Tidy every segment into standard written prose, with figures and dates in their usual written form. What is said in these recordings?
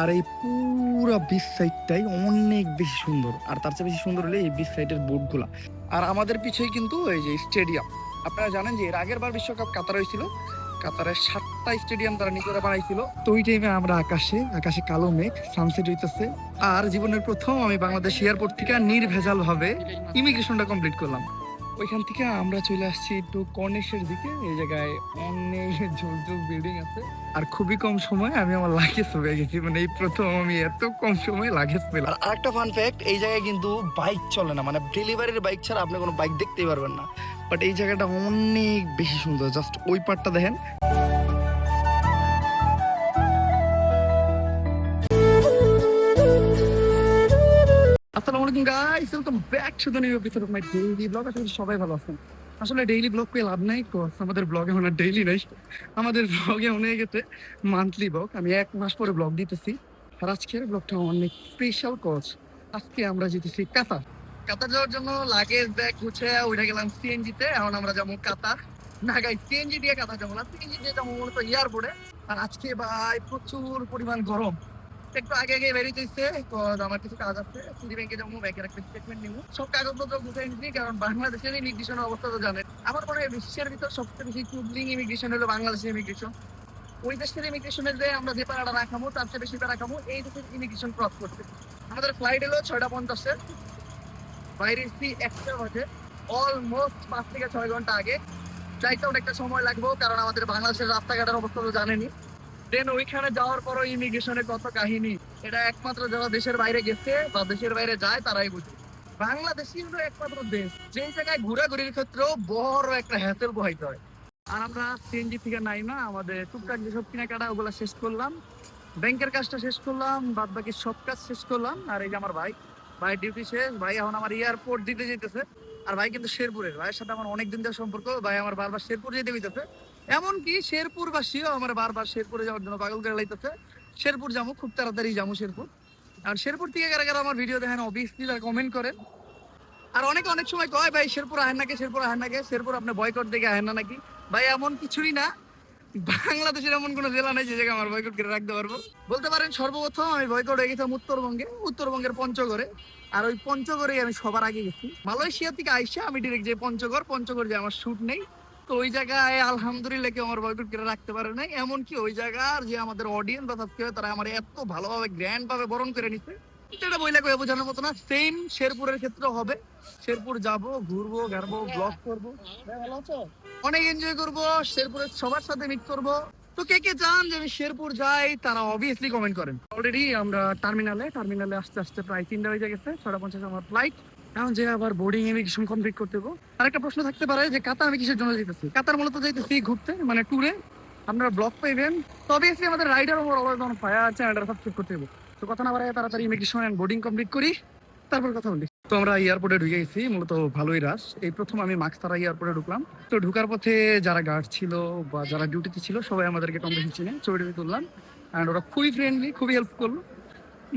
আর এই পুরা বিচ সাইডটাই অনেক বেশি সুন্দর, আর তার চেয়ে বেশি সুন্দর হলে এই বিচ সাইডের বোটগুলা। আর আমাদের পিছনেই কিন্তু এই যে স্টেডিয়াম। আপনারা জানেন যে এর আগের বার বিশ্বকাপ কাতার হয়েছিল, কাতারের 7টা স্টেডিয়াম তারা নিজেরা বানাইছিল। তো ওই টাইমে আমরা আকাশে আকাশে কালো মেঘ, সানসেট হইতেছে। আর জীবনের প্রথম আমি বাংলাদেশ এয়ারপোর্ট থেকে নির্ভেজাল ভাবে ইমিগ্রেশনটা কমপ্লিট করলাম। ওইখান থেকে আমরা চলে আসছি একটু কর্নিশের দিকে। এই জায়গায় অনেক জোর জোর বিল্ডিং আছে, আর খুবই কম সময় আমি আমার লাগেজ পেয়ে গেছি। মানে এই প্রথম আমি এত কম সময়ে লাগেজ পেলাম। আর আরেকটা ফান ফ্যাক্ট, এই জায়গায় কিন্তু বাইক চলে না, মানে ডেলিভারির বাইক ছাড়া আপনি কোনো বাইক দেখতেই পারবেন না। বাট এই জায়গাটা অনেক বেশি সুন্দর, জাস্ট ওই পার্টটা দেখেন। আসসালামু আলাইকুম guys, welcome back to the new episode of my daily blog. আসলে সবাই ভালো আছেন। আসলে ডেইলি ব্লগ পেয়ে লাভ নাই, কজ আমাদের ব্লগে মনে ডেইলি নাই, আমাদের ব্লগে মনে হয়ে গেছে মান্থলি ব্লগ। আমি 1 মাস পরে ব্লগ দিতেছি। আর আজকের ব্লগটা অনেক স্পেশাল, কজ আজকে আমরা যেতেছি কাতার। কাতার যাওয়ার জন্য লাগেজ ব্যাগ গুছে উঠে গেলাম সিএনজি তে। এখন আমরা যাবো কাতার। না গাইস, সিএনজি দিয়ে কাতার যাবো না, সিএনজি দিয়ে যাবো মূলত এয়ারপোর্টে। আর আজকে ভাই প্রচুর পরিমাণ গরম। একটু আগে আগে বেরিয়েছে, তো আমার কিছু কাজ আছে, সিটি ব্যাংকে যাবো, ব্যাংকের একটা স্টেটমেন্ট নিবো, সব কাগজপত্র গুছিয়ে নিচ্ছি। কারণ বাংলাদেশের ইমিগ্রেশনের অবস্থা তো জানেন। আমার মনে হয় বিশ্বের ভিতর সবচেয়ে বেশি চুদলিং ইমিগ্রেশন হলো বাংলাদেশের ইমিগ্রেশন। ওই দেশের ইমিগ্রেশনের যে আমরা যে পাড়াটা রাখাবো তার চেয়ে বেশি রাখাবো এই দেশের ইমিগ্রেশন ক্রস করতে। আমাদের ফ্লাইট হলো 6টা 50-এর, বাইরে এসছি 1টা বাজে, অলমোস্ট 5 থেকে 6 ঘন্টা আগে। যাইতে অনেকটা সময় লাগবে, কারণ আমাদের বাংলাদেশের রাস্তাঘাটের অবস্থা তো জানেনি। দেন ওইখানে যাওয়ার পরও ইমিগ্রেশনে কত কাহিনী, এটা একমাত্র যারা দেশের বাইরে গেছে বা দেশের বাইরে যায় তারাই বুঝে। বাংলাদেশই হলো একমাত্র দেশ যে জায়গায় ঘোরাঘুরির ক্ষেত্রেও বড় একটা হ্যাসেল পোহাইতে হয়। আর আমরা সিএনজি থেকে নাই না, আমাদের টুকটাক যেসব কেনাকাটা ওগুলো শেষ করলাম, ব্যাংকের কাজটা শেষ করলাম, বাদ বাকি সব কাজ শেষ করলাম। আর এই যে আমার ভাই, ভাইয়ের ডিউটি শেষ, ভাই এখন আমার এয়ারপোর্ট দিতে যেতেছে। আর ভাই কিন্তু শেরপুরের, ভাইয়ের সাথে আমার অনেকদিন ধরে সম্পর্ক, ভাই আমার বারবার শেরপুর যেতে হইতেছে। এমনকি শেরপুরবাসীও আমার বারবার শেরপুরে যাওয়ার জন্য পাগল করে লাইতেছে। শেরপুর যাবো, খুব তাড়াতাড়ি যাবো শেরপুর। আর শেরপুর থেকে কারা কারা আমার ভিডিও দেখেন অবভিয়াসলি তারা কমেন্ট করেন। আর অনেকে অনেক সময় কয় ভাই শেরপুর আহেন নাকি, শেরপুর আহেন নাকি, শেরপুর আপনি বয়কট দেখে আহেন না নাকি। ভাই এমন কিছুই না, বাংলাদেশের এমন কোন জেলা নেই যে জায়গায় আমার বয়কট করে রাখতে পারবো। বলতে পারেন সর্বপ্রথম আমি বয়কট হয়ে গেছিলাম উত্তরবঙ্গের পঞ্চগড়ে। আর ওই পঞ্চগড়েই আমি সবার আগে গেছি। মালয়েশিয়া থেকে আইসা আমি ডিরেক্ট যে পঞ্চগড় যে আমার শুট নেই, তো ওই জায়গায় আলহামদুলিল্লাহ কেউ আমার বয়কট করে রাখতে পারে নাই। এমনকি ওই জায়গার যে আমাদের অডিয়েন্স বা সাবস্ক্রাইবার তারা আমার এত ভালোভাবে গ্র্যান্ড ভাবে বরণ করে নিছে, এটা বইলা কয়ে বোঝানোর মতো না। সেম শেরপুরের ক্ষেত্রে হবে। শেরপুর যাব, ঘুরবো ঘাড়বো, ব্লগ করবো, ভালো আছো, অনেক এনজয় করবো, শেরপুরের সবার সাথে মিট করবো। তো কে কে চান যে আমি শেরপুর যাই তারা অবভিয়াসলি কমেন্ট করেন। অলরেডি আমরা টার্মিনালে আসতে আসতে প্রায় 3টা বেজে গেছে, 6টা 50 আমার ফ্লাইট। এখন যে আবার বোর্ডিং ইমিগ্রেশন কমপ্লিট করতে হবে। আরেকটা প্রশ্ন থাকতে পারে যে কাতার আমি কিসের জন্য যেতেছি। কাতার মূলত যাইতেছি ঘুরতে, মানে ট্যুরে। আপনারা ব্লগ পাইবেন। তো অবভিয়াসলি আমাদের rider over always on fire চ্যানেলটা সাবস্ক্রাইব করতে হবে। তো কথা না বাড়ায় তাড়াতাড়ি ইমিগ্রেশন এন্ড বোর্ডিং কমপ্লিট করি, তারপর কথা বলি। তো আমরা এয়ারপোর্টে ঢুকে গেছি, মূলত ভালোই রাশ। এই প্রথম আমি মাস্ক ছাড়া এয়ারপোর্টে ঢুকলাম। তো ঢুকার পথে যারা গার্ড ছিল বা যারা ডিউটিতে ছিল সবাই আমাদেরকে কম্পিটিশন চিনে ছবি টবি তুললাম। অ্যান্ড ওরা খুবই ফ্রেন্ডলি, খুবই হেল্প করলো।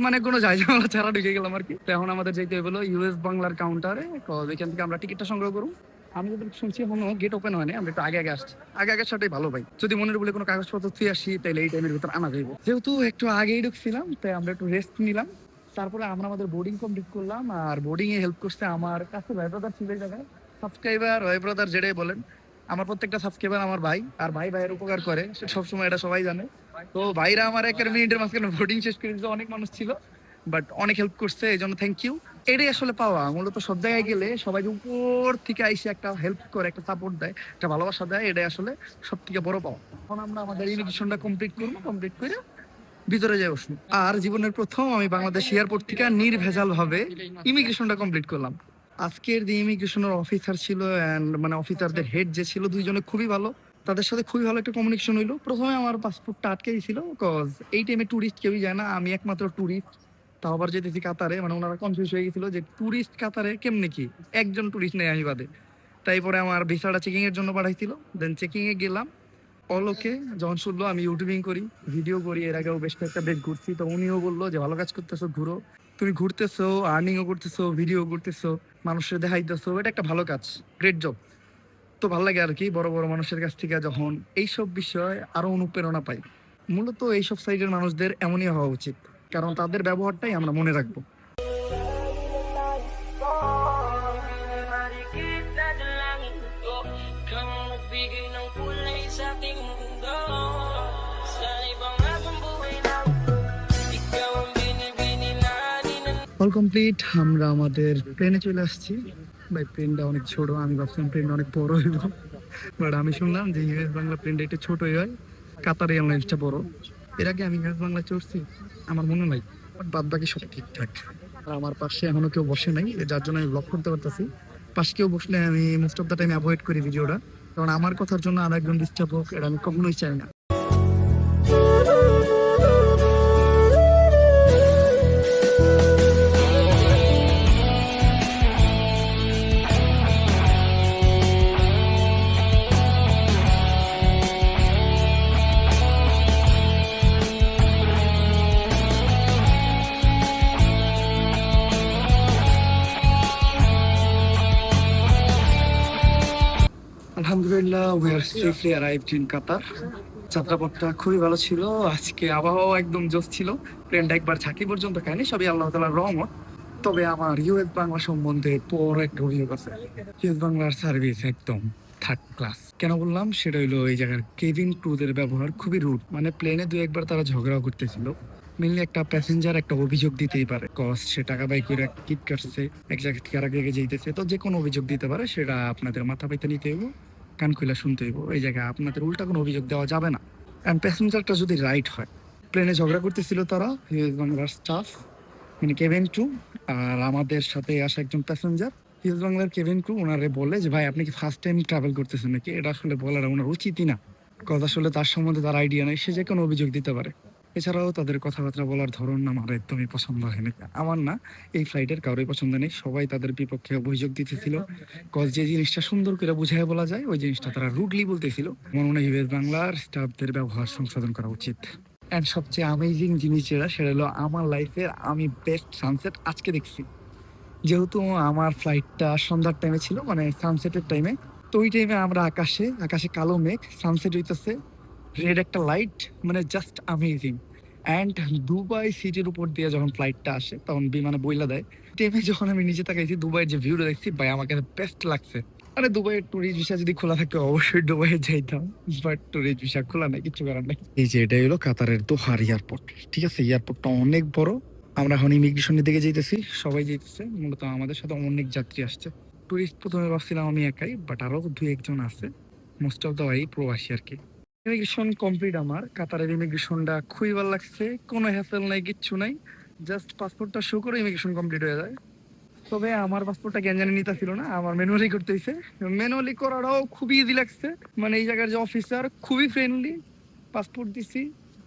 মানে কোনো যাই ঝামেলা ছাড়া ঢুকে গেলাম আর কি। তো এখন আমাদের যেতে হলো ইউএস বাংলার কাউন্টারে, এখান থেকে আমরা টিকিটটা সংগ্রহ করবো। আমি যদি শুনছি এখনো গেট ওপেন হয়নি, আমরা একটু আগে আগে আসছি। আগে আগে সাথে ভালো ভাই, যদি মনের বলে কোনো কাগজপত্র তুই আসি তাহলে এই টাইমের ভিতর আনা যাইব। যেহেতু একটু আগেই ঢুকছিলাম তাই আমরা একটু রেস্ট নিলাম। তারপরে আমরা আমাদের বোর্ডিং কমপ্লিট করলাম। আর বোর্ডিং এ হেল্প করছে আমার কাছে ভাই ব্রাদার ছিল এই জায়গায়, সাবস্ক্রাইবার ভাই ব্রাদার যেটাই বলেন। আমার প্রত্যেকটা সাবস্ক্রাইবার আমার ভাই, আর ভাই ভাইয়ের উপকার করে সবসময়, এটা সবাই জানে। তো ভাইরা আমার 1 মিনিটের মাঝখানে বোর্ডিং শেষ করে দিতে, অনেক মানুষ ছিল বাট অনেক হেল্প করছে, এই জন্য থ্যাংক ইউ। এটাই আসলে পাওয়া, মূলত সব জায়গায় গেলে সবাই উপর থেকে আইসে একটা হেল্প করে, একটা সাপোর্ট দেয়, একটা ভালোবাসা দেয়, এটাই আসলে সব থেকে বড় পাওয়া। এখন আমরা আমাদের ইমিগ্রেশনটা কমপ্লিট করবো, কমপ্লিট করে ভিতরে যাই বসবো। আর জীবনের প্রথম আমি বাংলাদেশ এয়ারপোর্ট থেকে নির্ভেজাল ভাবে ইমিগ্রেশনটা কমপ্লিট করলাম। আজকের যে ইমিগ্রেশনের অফিসার ছিল এন্ড মানে অফিসারদের হেড যে ছিল, দুইজনে খুবই ভালো। তাদের সাথে খুবই ভালো একটা কমিউনিকেশন হইলো। প্রথমে আমার পাসপোর্টটা আটকে দিয়েছিল, কজ এই টাইমে টুরিস্ট কেউই যায় না, আমি একমাত্র টুরিস্ট। তাও আবার যেতেছি কাতারে, মানে ওনারা কনফিউজ হয়ে গেছিল যে টুরিস্ট কাতারে কেমনে কি, একজন টুরিস্ট নেই আমি বাদে। তাই পরে আমার ভিসাটা চেকিং এর জন্য পাঠাইছিল, দেন চেকিং এ গেলাম। অলোকে যখন শুনলো আমি ইউটিউবিং করি, ভিডিও করি, এর আগেও বেশ কয়েকটা দেশ ঘুরছি, তো উনিও বললো যে ভালো কাজ করতেছো, ঘুরো, তুমি ঘুরতেছো, আর্নিংও করতেছো, ভিডিও করতেছো, মানুষের দেখাইতেছো, এটা একটা ভালো কাজ, গ্রেট জব। তো ভালো লাগে আর কি বড় বড় মানুষের কাছ থেকে যখন এইসব বিষয় আরো অনুপ্রেরণা পাই। মূলত এইসব সাইডের মানুষদের এমনই হওয়া উচিত, কারণ তাদের ব্যবহারটাই আমরা মনে রাখবো। অল কমপ্লিট, আমরা আমাদের প্লেনে চলে আসছি। ভাই প্লেনটা অনেক ছোট, আমি ভাবছিলাম প্লেনটা অনেক বড় হইব, বাট আমি শুনলাম যে ইউএস বাংলা প্লেনটা একটু ছোটই হয়, কাতার এয়ারলাইন্সটা বড়। এর আগে আমি ইউএস বাংলা চড়ছি, আমার মনে নাই, বাট বাদ বাকি সব ঠিকঠাক। আর আমার পাশে এখনো কেউ বসে নাই, যার জন্য আমি ব্লগ করতে পারতেছি। পাশে কেউ বসলে আমি most of the time avoid করি ভিডিওটা, কারণ আমার কথার জন্য আর একজন ডিস্টার্ব হোক, এটা আমি কখনোই চাই না। আলহামদুলিল্লাহ, we are safely arrived in Qatar. যাত্রাপথটা খুবই ভালো ছিল, আজকে আবহাওয়া একদম জোস ছিল। ট্রেনটা একবার ঝাঁকি পর্যন্ত খায়নি, সবই আল্লাহ তাআলার রহমত। তবে আমার ইউএস বাংলা সম্বন্ধে বড় একটা অভিযোগ আছে। ইউএস বাংলার সার্ভিস একদম থার্ড ক্লাস। কেন বললাম সেটা হলো, এই জায়গার কেবিন ক্রুদের ব্যবহার খুবই রুড। মানে প্লেনে দু একবার তারা ঝগড়াও করতেছিল। মেনলি একটা প্যাসেঞ্জার একটা অভিযোগ দিতেই পারে, কজ সে টাকা বাই করে টিকিট কাটছে, এক জায়গা থেকে আরেক জায়গায় যেতেছে, তো যে কোনো অভিযোগ দিতে পারে। সেটা আপনাদের মাথা পাইতে নিতে হইব, কান খুলে শুনতে হইব। এই জায়গায় আপনাদের উল্টা কোনো অভিযোগ দেওয়া যাবে না। অ্যান্ড প্যাসেঞ্জারটা যদি রাইট হয়, প্লেনে ঝগড়া করতেছিল তারা, ইউএস বাংলার স্টাফ, মানে কেবিন ক্রু, আর আমাদের সাথে আসা একজন প্যাসেঞ্জার। ইউএস বাংলার কেবিন ক্রু ওনারে বলে যে ভাই আপনি কি ফার্স্ট টাইম ট্রাভেল করতেছেন নাকি? এটা আসলে বলার ওনার উচিতই না, কথা আসলে তার সম্বন্ধে তার আইডিয়া নেই, সে যে কোনো অভিযোগ দিতে পারে। এছাড়াও তাদের কথাবার্তা বলার ধরন আমার একদমই পছন্দ হয়নি। আমার না, এই ফ্লাইটের কারোই পছন্দ নেই। সবাই তাদের বিপক্ষে অভিযোগ দিতেছিল, কজ যে জিনিসটা সুন্দর করে বুঝায় বলা যায় ওই জিনিসটা তারা রুডলি বলতেছিল। আমার মনে হয় ইউএস বাংলার স্টাফদের ব্যবহার সংশোধন করা উচিত। অ্যান্ড সবচেয়ে অ্যামেজিং জিনিস যেটা, সেটা হলো আমার লাইফের আমি বেস্ট সানসেট আজকে দেখছি। যেহেতু আমার ফ্লাইটটা সন্ধ্যার টাইমে ছিল, মানে সানসেটের টাইমে, তো ওই টাইমে আমরা আকাশে আকাশে কালো মেঘ, সানসেট হইতেছে, রেড একটা লাইট, মানে জাস্ট অ্যামেজিং। অ্যান্ড দুবাই সিটির উপর দিয়ে যখন ফ্লাইটটা আসে তখন বিমানে বইলা দেয়, টাইমে যখন আমি নিচে তাকাইছি দুবাইয়ের যে ভিউটা দেখছি, ভাই আমার কাছে বেস্ট লাগছে। মানে দুবাইয়ের ট্যুরিস্ট ভিসা যদি খোলা থাকে অবশ্যই দুবাইয়ে যাইতাম, বাট ট্যুরিস্ট ভিসা খোলা নাই, কিছু করার নাই। এই যে এটাই হলো কাতারের দোহার এয়ারপোর্ট। ঠিক আছে, এয়ারপোর্টটা অনেক বড়। আমরা এখন ইমিগ্রেশনের দিকে যাইতেছি, সবাই যাইতেছে, মূলত আমাদের সাথে অনেক যাত্রী আসছে। ট্যুরিস্ট প্রথমে ভাবছিলাম আমি একাই, বাট আরো দুই একজন আছে, মোস্ট অফ দ্য ওয়াই প্রবাসী আর কি। ইমিগ্রেশন কমপ্লিট আমার। কাতারের ইমিগ্রেশনটা খুবই ভালো লাগছে, কোনো হ্যাসেল নাই, কিচ্ছু নাই, জাস্ট পাসপোর্টটা শো করে ইমিগ্রেশন কমপ্লিট হয়ে যায়। তবে আমার পাসপোর্টটা গ্যাঞ্জানি নিতে ছিল না, আমার ম্যানুয়ালি করতে হয়েছে। ম্যানুয়ালি করাটাও খুবই ইজি লাগছে, মানে এই জায়গার যে অফিসার খুবই ফ্রেন্ডলি। পাসপোর্ট দিছি,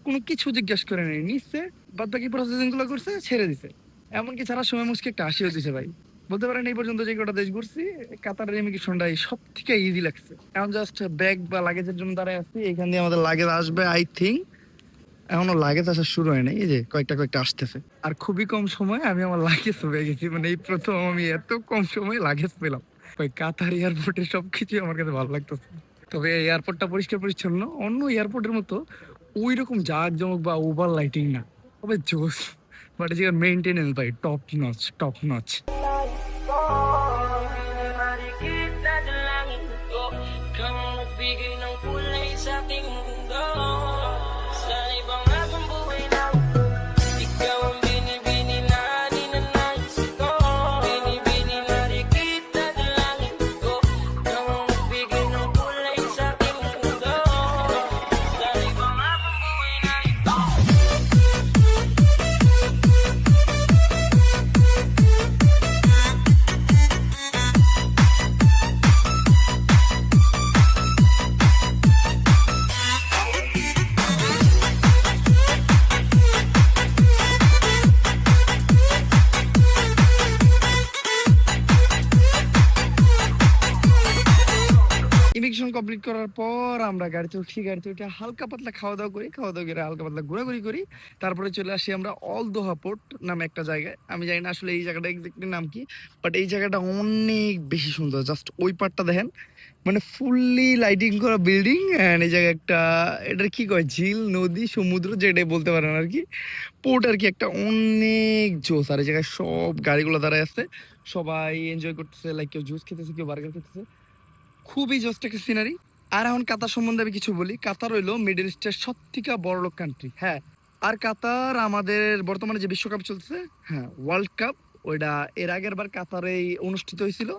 কোনো কিছু জিজ্ঞাসা করে নেই, নিচ্ছে, বাদ বাকি প্রসেসিং গুলো করছে, ছেড়ে দিছে। এমনকি ছাড়ার সময় মুসকে একটা হাসিও দিছে ভাই। বলতে পারেন এই পর্যন্ত যে কটা দেশ ঘুরছি, কাতারের ইমিগ্রেশনটাই সব থেকে ইজি লাগছে। এখন জাস্ট ব্যাগ বা লাগেজের জন্য দাঁড়ায় আছি, এখান দিয়ে আমাদের লাগেজ আসবে আই থিঙ্ক। এখনো লাগেজ আসা শুরু হয় নাই, এই যে কয়েকটা কয়েকটা আসতেছে। আর খুবই কম সময় আমি আমার লাগেজ পেয়ে গেছি, মানে এই প্রথম আমি এত কম সময়ে লাগেজ পেলাম। ওই কাতার এয়ারপোর্টে সবকিছু আমার কাছে ভালো লাগতেছে। তবে এই এয়ারপোর্টটা পরিষ্কার পরিচ্ছন্ন, অন্য এয়ারপোর্টের মতো ওই রকম জাঁকজমক বা ওভার লাইটিং না, তবে জোস। বাট যে মেনটেনেন্স ভাই top notch, top notch. Complete করার পর আমরা গাড়িতে উঠি, গাড়িতে উঠে হালকা পাতলা খাওয়া দাওয়া করি, খাওয়া দাওয়া করে হালকা পাতলা ঘোরাঘুরি করি। তারপরে চলে আসি আমরা অল দোহা পোর্ট নামে একটা জায়গায়। আমি জানি না আসলে এই জায়গাটা এক্স্যাক্টলি নাম কি, বাট এই জায়গাটা অনেক বেশি সুন্দর। জাস্ট ওই পার্টটা দেখেন, মানে ফুললি লাইটিং করা বিল্ডিং, এন্ড এই জায়গায় একটা, এটার কি কয়, ঝিল, নদী, সমুদ্র যেটাই বলতে পারেন আর কি, পোর্ট আর কি, একটা অনেক জোস। আর এই জায়গায় সব গাড়িগুলো দাঁড়ায় আছে, সবাই এনজয় করতেছে, লাইক কেউ জুস খেতেছে, কেউ বার্গার খেতেছে। খুবই জোস্ট একটা সিনারি। আর এখন কাতার সম্বন্ধে আমি কিছু বলি। কাতার হইলো মিডল ইস্টের সব থেকে বড় লোক কান্ট্রি, হ্যাঁ। আর কাতার আমাদের বর্তমানে যে বিশ্বকাপ চলতেছে, হ্যাঁ, ওয়ার্ল্ড কাপ, ওইটা এর আগের বার কাতারেই অনুষ্ঠিত হয়েছিল।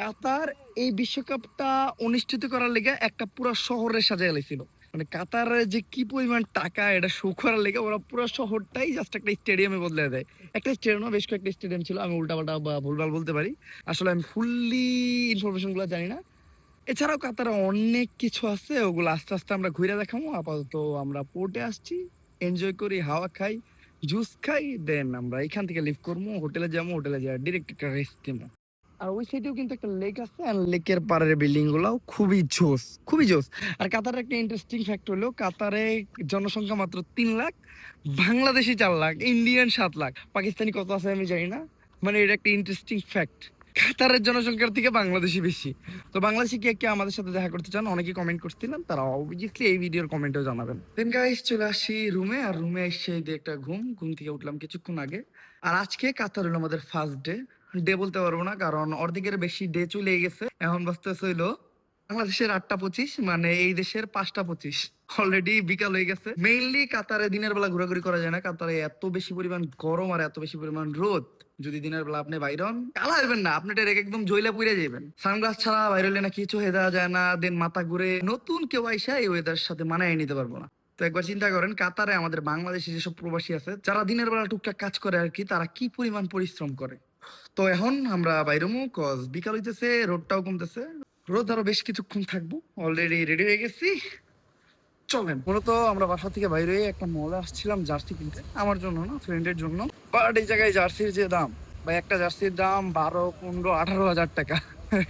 কাতার এই বিশ্বকাপটা অনুষ্ঠিত করার লেগে একটা পুরো শহরে সাজায় লাইছিল। মানে কাতারের যে কি পরিমাণ টাকা এটা শো করার লেগে ওরা পুরো শহরটাই জাস্ট একটা স্টেডিয়ামে বদলে দেয়। একটা স্টেডিয়াম না, বেশ কয়েকটা স্টেডিয়াম ছিল, আমি উল্টাপাল্টা বা ভুলভাল বলতে পারি। আসলে আমি ফুললি ইনফরমেশন গুলো জানি না। এছাড়াও কাতারে অনেক কিছু আছে, ওগুলো আস্তে আস্তে আমরা ঘুরে দেখাবো। আপাতত আমরা পোর্টে আসছি, এনজয় করি, হাওয়া খাই, জুস খাই, দেন আমরা এখান থেকে লিভ করবো, হোটেলে যাবো, হোটেলে যাই ডিরেক্ট একটা রেস্ট নেবো। আর ওই সাইডেও কিন্তু একটা লেক আছে, আর লেকের পাড়ের বিল্ডিং গুলাও খুবই জোস, খুবই জোস। আর কাতারের একটা ইন্টারেস্টিং ফ্যাক্ট হলো, কাতারে জনসংখ্যা মাত্র 3 লাখ, বাংলাদেশি 4 লাখ, ইন্ডিয়ান 7 লাখ, পাকিস্তানি কত আছে আমি জানি না। মানে এটা একটা ইন্টারেস্টিং ফ্যাক্ট, কাতারের জনসংখ্যার থেকে বাংলাদেশি বেশি। তো বাংলাদেশি কে কে আমাদের সাথে দেখা করতে চান, অনেকে কমেন্ট করছিলেন, তারা অবভিয়াসলি এই ভিডিওর কমেন্টেও জানাবেন। দেন গাইস চলে আসি রুমে, আর রুমে এসে দিয়ে একটা ঘুম থেকে উঠলাম কিছুক্ষণ আগে। আর আজকে কাতার হলো আমাদের ফার্স্ট ডে। ডে বলতে পারবো না, কারণ অর্ধেকের বেশি ডে চলে গেছে। এখন বাজতেছে হইলো বাংলাদেশের 8টা 25, মানে এই দেশের 5টা 25। অলরেডি বিকাল হয়ে গেছে। মেইনলি কাতারে দিনের বেলা ঘোরাঘুরি করা যায় না, কাতারে এত বেশি পরিমাণ গরম আর এত বেশি পরিমাণ রোদ। যদি দিনের বেলা আপনি বাইরে হন, কালা হইবেন না, আপনি ডাইরেক্ট একদম জইলা পুড়ে যাবেন। সানগ্লাস ছাড়া বাইরে হলে না কিছু হয়ে দেওয়া যায় না, দেন মাথা ঘুরে। নতুন কেউ আইসা এই ওয়েদার সাথে মানায় নিতে পারবো না। তো একবার চিন্তা করেন, কাতারে আমাদের বাংলাদেশি যেসব প্রবাসী আছে, যারা দিনের বেলা টুকটাক কাজ করে আর কি, তারা কি পরিমাণ পরিশ্রম করে। তো এখন আমরা বাইরমু, কজ বিকাল হইতেছে, রোদটাও কমতেছে। রোদ আরো বেশ কিছুক্ষণ থাকবো, অলরেডি রেডি হয়ে গেছি, চলেন। মূলত আমরা বাসা থেকে বাইরে একটা মলে আসছিলাম জার্সি কিনতে, আমার জন্য না, ফ্রেন্ডের জন্য। বাট এই জায়গায় জার্সির যে দাম, বা একটা জার্সির দাম 12, 15, 18 হাজার টাকা।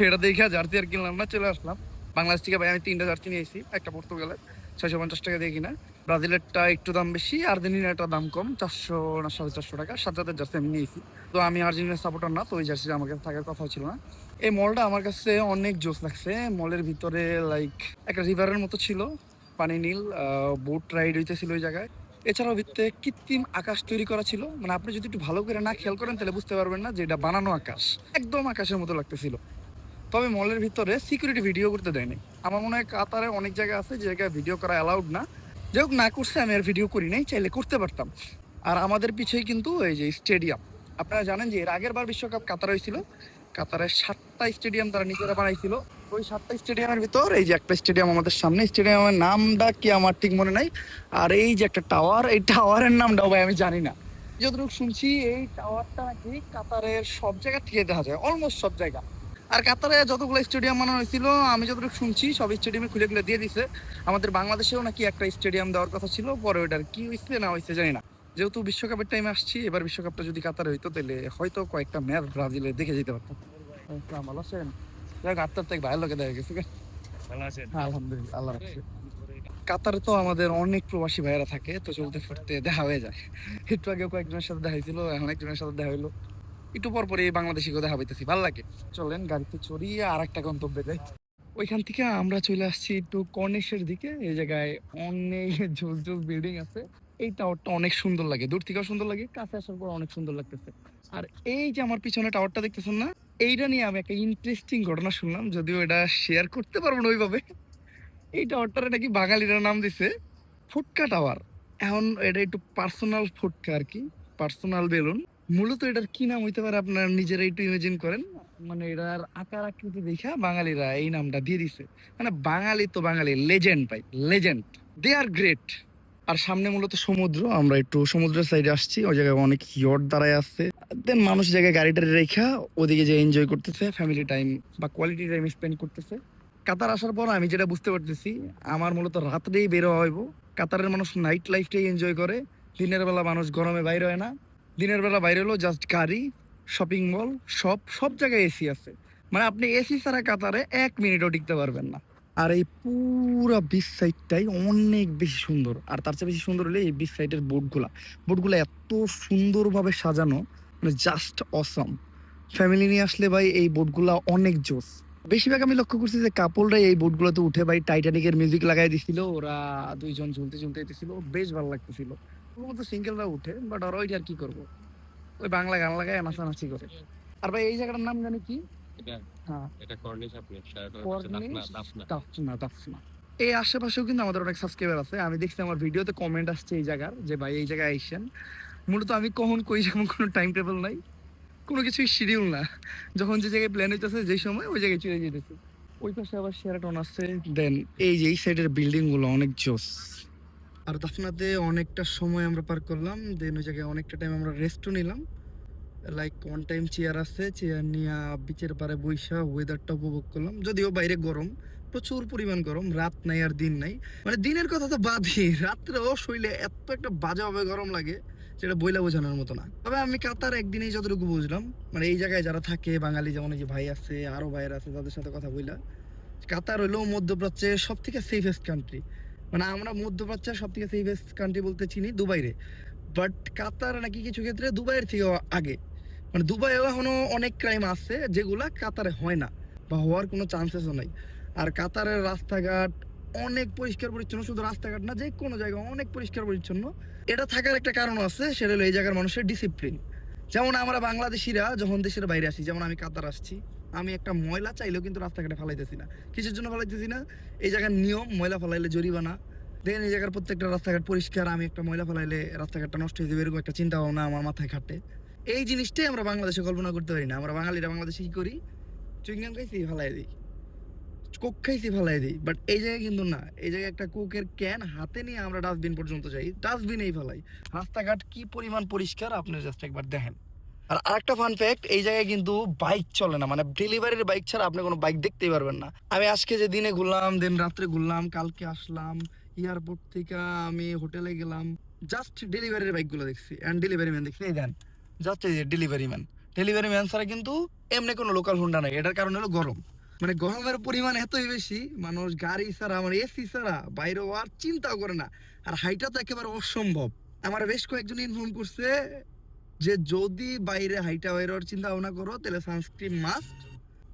এটা দেখে জার্সি আর কিনলাম না, চলে আসলাম বাংলাদেশ থেকে। ভাই আমি 3টা জার্সি নিয়েছি, একটা পর্তুগালের 650 টাকা দিয়ে কিনা, ব্রাজিলেরটা একটু দাম বেশি, আর্জেন্টিনাটা দাম কম, 400 না 450 টাকা। সাজ্জাদের জার্সি আমি নিয়েছি। তো আমি আর্জেন্টিনার সাপোর্টার না, তো ওই জার্সিটা আমার কাছে থাকার কথা ছিল না। এই মলটা আমার কাছে অনেক জোস লাগছে। মলের ভিতরে লাইক একটা রিভারের মতো ছিল, পানি নীল, বোট রাইড হইতেছিল ওই জায়গায়। এছাড়াও ভিতরে কৃত্রিম আকাশ তৈরি করা ছিল, মানে আপনি যদি একটু ভালো করে না খেয়াল করেন তাহলে বুঝতে পারবেন না যে এটা বানানো আকাশ, একদম আকাশের মতো লাগতেছিল। তবে মলের ভিতরে সিকিউরিটি ভিডিও করতে দেয়নি। আমার মনে হয় কাতারে অনেক জায়গা আছে যে জায়গায় ভিডিও করা অ্যালাউড না। যাই হোক, না করছে, আমি আর ভিডিও করি নাই, চাইলে করতে পারতাম। আর আমাদের পিছেই কিন্তু এই যে স্টেডিয়াম, আপনারা জানেন যে এর আগের বার বিশ্বকাপ কাতার হয়েছিল, কাতারের 7টা স্টেডিয়াম তারা নিজেরা বানাইছিল। ওই 7টা স্টেডিয়ামের ভিতর এই যে একটা স্টেডিয়াম আমাদের সামনে, স্টেডিয়ামের নামটা কি আমার ঠিক মনে নাই। আর এই যে একটা টাওয়ার, এই টাওয়ারের নামটাও ভাই আমি জানি না। যতটুকু শুনছি এই টাওয়ারটা নাকি কাতারের সব জায়গা থেকে দেখা যায়, অলমোস্ট সব জায়গা। আর কাতারে যতগুলো স্টেডিয়াম বানানো হয়েছিল, আমি যতটুকু শুনছি সব স্টেডিয়ামে খুলে খুলে দিয়ে দিছে। আমাদের বাংলাদেশেও নাকি একটা স্টেডিয়াম দেওয়ার কথা ছিল, পরে ওইটার কি হয়েছে না হয়েছে জানি না। যেহেতু বিশ্বকাপের টাইমে আসছি, এবার বিশ্বকাপটা যদি কাতারে হইতো তাহলে হয়তো কয়েকটা ম্যাচ ব্রাজিলে দেখে যেতে পারতাম। ভালো আছেন? আপনার থেকে ভালো লোকে দেখা গেছে। ভালো আছেন? হ্যাঁ, আলহামদুলিল্লাহ, আল্লাহ রাখছে। কাতারে তো আমাদের অনেক প্রবাসী ভাইয়েরা থাকে, তো চলতে ফিরতে দেখা হয়ে যায়। একটু আগে কয়েকজনের সাথে দেখা হয়েছিল, এখন একজনের সাথে দেখা হইলো। একটু পর পরে বাংলাদেশিকেও দেখা পাইতেছি, ভালো লাগে। চলেন গাড়িতে চড়িয়ে আর একটা গন্তব্যে যাই। ওইখান থেকে আমরা চলে আসছি একটু কর্নিশের দিকে। এই জায়গায় অনেক জোস জোস বিল্ডিং আছে। এই টাওয়ারটা অনেক সুন্দর লাগে, দূর থেকেও সুন্দর লাগে, কাছে আসার পর অনেক সুন্দর লাগতেছে। আর এই যে আমার পিছনে টাওয়ারটা দেখতেছেন না, এইটা নিয়ে আমি একটা ইন্টারেস্টিং ঘটনা শুনলাম, যদিও এটা শেয়ার করতে পারবো না ওইভাবে। এই টাওয়ারটারে নাকি বাঙালিরা নাম দিছে ফুটকা টাওয়ার। এখন এটা একটু পার্সোনাল ফুটকা আর কি, পার্সোনাল বেলুন। মূলত এটার কি নাম হইতে পারে আপনারা নিজেরা একটু ইমাজিন করেন। মানে এটার আকার আকৃতি দেখা বাঙালিরা এই নামটা দিয়ে দিছে। মানে বাঙালি তো বাঙালি, লেজেন্ড ভাই, লেজেন্ড, দে আর গ্রেট। আর সামনে মূলত সমুদ্র, আমরা একটু সমুদ্রের সাইডে আসছি, ওই জায়গায় অনেক ইয়ট দাঁড়ায় আছে। দেন মানুষ জায়গায় গাড়িটা রেখা ওদিকে যে এনজয় করতেছে, ফ্যামিলি টাইম বা কোয়ালিটি টাইম স্পেন্ড করতেছে। কাতার আসার পর আমি যেটা বুঝতে পারতেছি, আমার মূলত রাত্রেই বের হইব। কাতারের মানুষ নাইট লাইফটাই এনজয় করে। দিনের বেলা মানুষ গরমে বাইরে হয় না। দিনের বেলা বাইরে হলো জাস্ট গাড়ি, শপিং মল, সব সব জায়গায় এসি আছে। মানে আপনি এসি ছাড়া কাতারে 1 মিনিটও টিকতে পারবেন না। আর এই পুরা বিচ সাইডটাই অনেক বেশি সুন্দর। আর তার চেয়ে বেশি সুন্দর হলে এই বিচ সাইডের বোটগুলা। বোটগুলা এত সুন্দরভাবে সাজানো, মানে জাস্ট অসাম। ফ্যামিলি নিয়ে আসলে ভাই এই বোটগুলা অনেক জোস। বেশিরভাগ আমি লক্ষ্য করছি যে কাপলরা এই বোটগুলোতে উঠে ভাই টাইটানিকের মিউজিক লাগাই দিছিল, ওরা দুইজন ঝুলতে ঝুলতে যেতেছিল, বেশ ভালো লাগতেছিল। ওর মতো সিঙ্গেলরা উঠে, বাট ওরা ওইটা আর কি করবো, ওই বাংলা গান লাগায় নাচানাচি করে। আর ভাই এই জায়গাটার নাম জানি কি? এটা হ্যাঁ, এটা কর্নিশ আপনি শেরাটনের পাশে কর্নিশ দাফনা। দাফনা। এই আশেপাশেও কিন্তু আমাদের অনেক সাবস্ক্রাইবার আছে। আমি দেখছি আমার ভিডিওতে কমেন্ট আসছে এই জায়গার, যে ভাই এই জায়গায় আইসেন। মূলত আমি কখন কই যাবো কোনো টাইম টেবিল নাই, কোনো কিছুই শিডিউল না। যখন যে জায়গায় প্ল্যান হইতেছে যেই সময় ওই জায়গায় চলে যেতেছে। ওই পাশে আবার শেরাটন আছে। দেন এই যে এই সাইডের বিল্ডিং গুলো অনেক জোস। আর দাফনাতে অনেকটা সময় আমরা পার করলাম। দেন ওই জায়গায় অনেকটা টাইম আমরা রেস্টও নিলাম। লাইক ওয়ান টাইম চেয়ার আছে, চেয়ার নিয়ে বিচের পারে বইসা ওয়েদারটা উপভোগ করলাম। যদিও বাইরে গরম, প্রচুর পরিমাণ গরম, রাত নাই আর দিন নাই। মানে দিনের কথা তো বাদই, রাত্রেও শৈলে এত একটা বাজেভাবে গরম লাগে সেটা বইলা বোঝানোর মতো না। তবে আমি কাতার একদিনেই যতটুকু বুঝলাম, মানে এই জায়গায় যারা থাকে বাঙালি, যেমন এই যে ভাই আছে, আরো ভাইয়ের আছে, তাদের সাথে কথা বইলা, কাতার হইলো মধ্যপ্রাচ্যের সব থেকে সেফেস্ট কান্ট্রি। মানে আমরা মধ্যপ্রাচ্যের সব থেকে সেফেস্ট কান্ট্রি বলতে চিনি দুবাইরে, বাট কাতার নাকি কিছু ক্ষেত্রে দুবাইয়ের থেকে আগে। মানে দুবাইও এখনো অনেক ক্রাইম আছে যেগুলা কাতারে হয় না, বা হওয়ার কোনো চান্সেসও নাই। আর কাতারের রাস্তাঘাট অনেক পরিষ্কার পরিচ্ছন্ন, শুধু রাস্তাঘাট না, যে কোনো জায়গা অনেক পরিষ্কার পরিচ্ছন্ন। এটা থাকার একটা কারণ আছে, সেটা হলো এই জায়গার মানুষের ডিসিপ্লিন। যেমন আমরা বাংলাদেশিরা যখন দেশের বাইরে আসি, যেমন আমি কাতার আসছি, আমি একটা ময়লা চাইলেও কিন্তু রাস্তাঘাটে ফেলাইতেছি না। কিসের জন্য ফেলাইতেছি না? এই জায়গার নিয়ম, ময়লা ফেলাইলে জরিমানা। দেখেন এই জায়গার প্রত্যেকটা রাস্তাঘাট পরিষ্কার, আমি একটা ময়লা ফেলাইলে রাস্তাঘাটটা নষ্ট হয়ে যাবে, এরকম একটা চিন্তা ভাবনা আমার মাথায় খাটে। এই জিনিসটাই আমরা বাংলাদেশে কল্পনা করতে পারি না। আমরা বাঙালিরা বাংলাদেশে কি করি? চুইংগাম খাইছি ফালাই দিই, কোক খাইছি ফালাই দিই। বাট এই জায়গায় কিন্তু না, এই জায়গায় একটা কোকের ক্যান হাতে নিয়ে আমরা ডাস্টবিন পর্যন্ত যাই, ডাস্টবিনেই ফেলাই। রাস্তাঘাট কি পরিমাণ পরিষ্কার আপনি জাস্ট একবার দেখেন। আর আরেকটা ফান ফ্যাক্ট, এই জায়গায় কিন্তু বাইক চলে না, মানে ডেলিভারির বাইক ছাড়া আপনি কোনো বাইক দেখতেই পারবেন না। আমি আজকে যে দিনে ঘুরলাম, দিন রাত্রে ঘুরলাম, কালকে আসলাম এয়ারপোর্ট থেকে, আমি হোটেলে গেলাম, জাস্ট ডেলিভারির বাইকগুলো দেখছি অ্যান্ড ডেলিভারি ম্যান দেখছি। এই দেন, জাস্ট এই যে ডেলিভারি ম্যান। ডেলিভারি ম্যান ছাড়া কিন্তু এমনি কোনো লোকাল হুন্ডা নাই। এটার কারণ হলো গরম। মানে গরমের পরিমাণ এতই বেশি, মানুষ গাড়ি ছাড়া, মানে এসি ছাড়া বাইরে হওয়ার চিন্তাও করে না। আর হাইটা তো একেবারে অসম্ভব। আমার বেশ কয়েকজন ইনফর্ম করছে যে যদি বাইরে হাইটা বাইরের চিন্তা ভাবনা করো তাহলে সানস্ক্রিন মাস্ট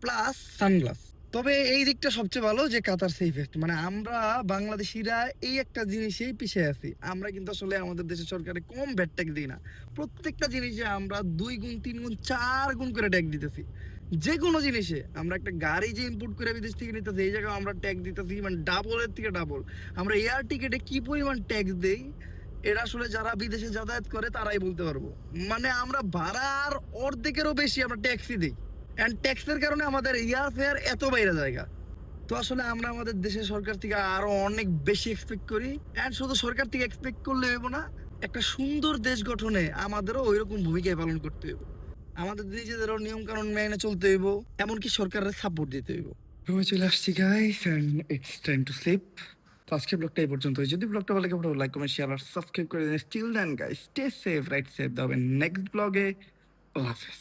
প্লাস সানগ্লাস। তবে এই দিকটা সবচেয়ে ভালো যে কাতার সেফেস্ট। মানে আমরা বাংলাদেশিরা এই একটা জিনিসেই পিছিয়ে আছি। আমরা কিন্তু আসলে আমাদের দেশের সরকারে কম ভ্যাট ট্যাক্স দিই না। প্রত্যেকটা জিনিসে আমরা 2 গুণ 3 গুণ 4 গুণ করে ট্যাক্স দিতেছি। যে কোনো জিনিসে আমরা একটা গাড়ি যে ইম্পোর্ট করে বিদেশ থেকে নিতেছি, এই জায়গায় আমরা ট্যাক্স দিতেছি মানে ডাবলের থেকে ডাবল। আমরা এয়ার টিকেটে কি পরিমাণ ট্যাক্স দেই, এটা আসলে যারা বিদেশে যাতায়াত করে তারাই বলতে পারবো। মানে আমরা ভাড়ার অর্ধেকেরও বেশি আমরা ট্যাক্সই দিই, অ্যান্ড ট্যাক্সের কারণে আমাদের এয়ার ফেয়ার এত বাইরে জায়গা। তো আসলে আমরা আমাদের দেশের সরকার থেকে আরো অনেক বেশি এক্সপেক্ট করি। অ্যান্ড শুধু সরকার থেকে এক্সপেক্ট করলে হইব না, একটা সুন্দর দেশ গঠনে আমাদেরও ওইরকম ভূমিকা পালন করতে হইব। আমাদের নিজেদেরও নিয়ম কানুন মেনে চলতে হইব, এমনকি সরকারের সাপোর্ট দিতে হইব। রুমে চলে আসছি guys, and it's time to sleep. তো আজকের ব্লগটা এই পর্যন্তই। যদি ব্লগটা ভালো লাগে লাইক কমেন্ট শেয়ার আর সাবস্ক্রাইব করে দিন। Still then guys, stay safe, right safe. দেখা হবে নেক্সট ব্লগে। আল্লাহ হাফেজ।